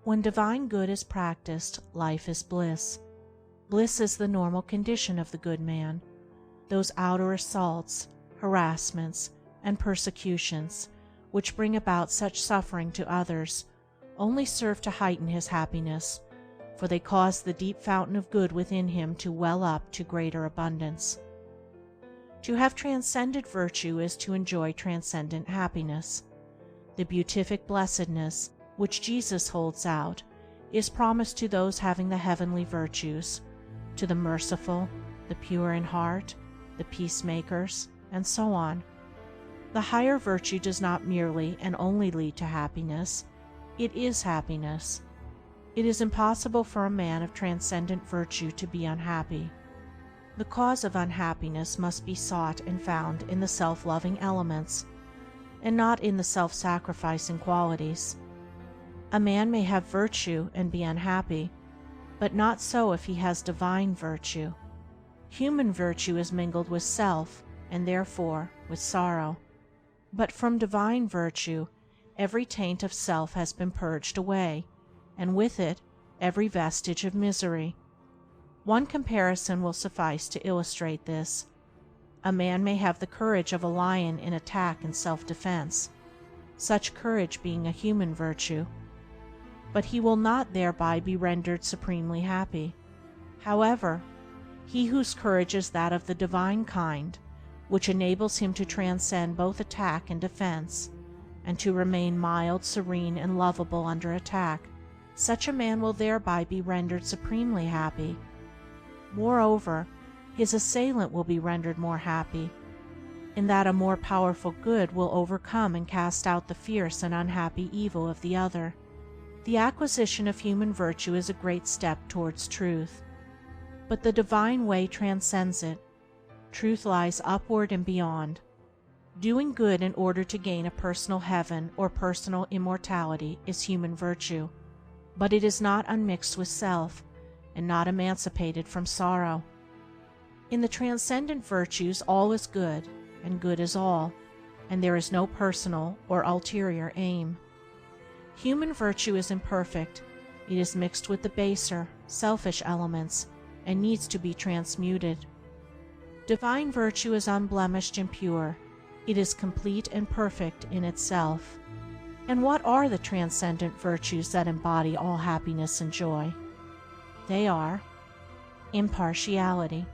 When divine good is practiced, life is bliss. Bliss is the normal condition of the good man. Those outer assaults, harassments, and persecutions, which bring about such suffering to others, only serve to heighten his happiness, for they cause the deep fountain of good within him to well up to greater abundance. To have transcended virtue is to enjoy transcendent happiness. The beatific blessedness, which Jesus holds out, is promised to those having the heavenly virtues, to the merciful, the pure in heart, the peacemakers, and so on. The higher virtue does not merely and only lead to happiness, it is happiness. It is impossible for a man of transcendent virtue to be unhappy. The cause of unhappiness must be sought and found in the self-loving elements, and not in the self-sacrificing qualities. A man may have virtue and be unhappy, but not so if he has divine virtue. Human virtue is mingled with self, and therefore with sorrow. But from divine virtue, every taint of self has been purged away, and with it every vestige of misery. One comparison will suffice to illustrate this. A man may have the courage of a lion in attack and self-defense, such courage being a human virtue, but he will not thereby be rendered supremely happy. However, he whose courage is that of the divine kind, which enables him to transcend both attack and defense, and to remain mild, serene, and lovable under attack, such a man will thereby be rendered supremely happy. Moreover, his assailant will be rendered more happy, in that a more powerful good will overcome and cast out the fierce and unhappy evil of the other. The acquisition of human virtue is a great step towards truth, but the divine way transcends it. Truth lies upward and beyond. Doing good in order to gain a personal heaven or personal immortality is human virtue, but it is not unmixed with self, and not emancipated from sorrow. In the transcendent virtues all is good, and good is all, and there is no personal or ulterior aim. Human virtue is imperfect, it is mixed with the baser, selfish elements, and needs to be transmuted. Divine virtue is unblemished and pure, it is complete and perfect in itself. And what are the transcendent virtues that embody all happiness and joy? They are impartiality,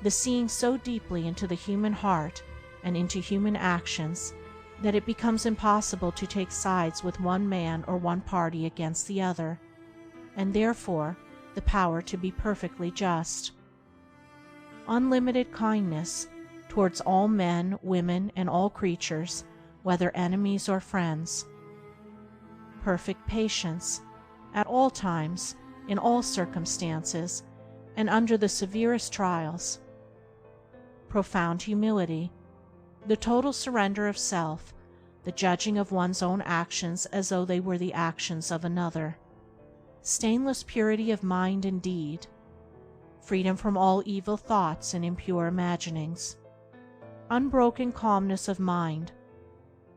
the seeing so deeply into the human heart and into human actions that it becomes impossible to take sides with one man or one party against the other, and therefore the power to be perfectly just. Unlimited kindness towards all men, women, and all creatures, whether enemies or friends. Perfect patience, at all times, in all circumstances, and under the severest trials. Profound humility, the total surrender of self, the judging of one's own actions as though they were the actions of another. Stainless purity of mind and deed, freedom from all evil thoughts and impure imaginings. Unbroken calmness of mind,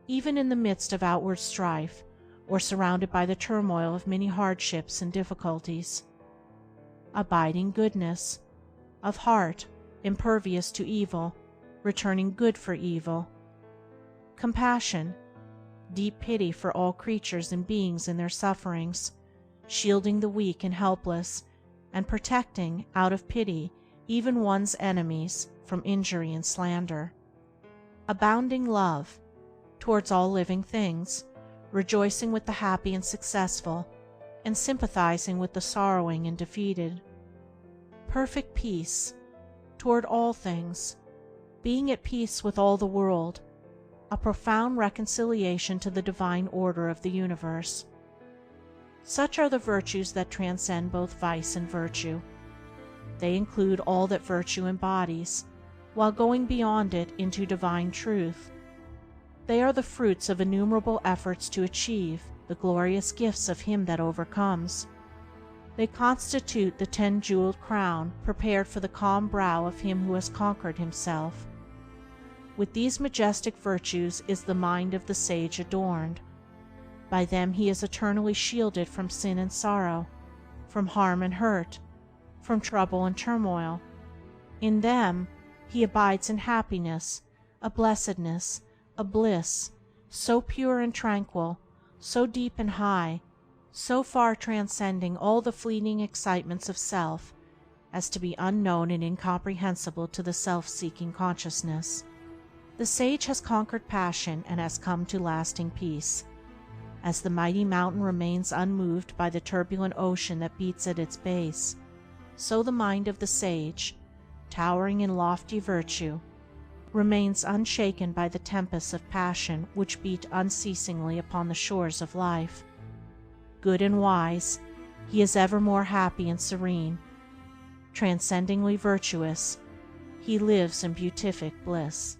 even in the midst of outward strife, or surrounded by the turmoil of many hardships and difficulties. Abiding goodness, of heart, impervious to evil, returning good for evil. Compassion, deep pity for all creatures and beings in their sufferings, shielding the weak and helpless, and protecting, out of pity, even one's enemies from injury and slander. Abounding love, towards all living things, rejoicing with the happy and successful, and sympathizing with the sorrowing and defeated. Perfect peace, toward all things, being at peace with all the world, a profound reconciliation to the divine order of the universe. Such are the virtues that transcend both vice and virtue. They include all that virtue embodies, while going beyond it into divine truth. They are the fruits of innumerable efforts to achieve the glorious gifts of him that overcomes. They constitute the 10-jeweled crown prepared for the calm brow of him who has conquered himself. With these majestic virtues is the mind of the sage adorned. By them he is eternally shielded from sin and sorrow, from harm and hurt, from trouble and turmoil. In them he abides in happiness, a blessedness, a bliss, so pure and tranquil, so deep and high, so far transcending all the fleeting excitements of self as to be unknown and incomprehensible to the self-seeking consciousness. The sage has conquered passion and has come to lasting peace. As the mighty mountain remains unmoved by the turbulent ocean that beats at its base, so the mind of the sage, towering in lofty virtue, remains unshaken by the tempests of passion which beat unceasingly upon the shores of life. Good and wise, he is evermore happy and serene. Transcendingly virtuous, he lives in beatific bliss.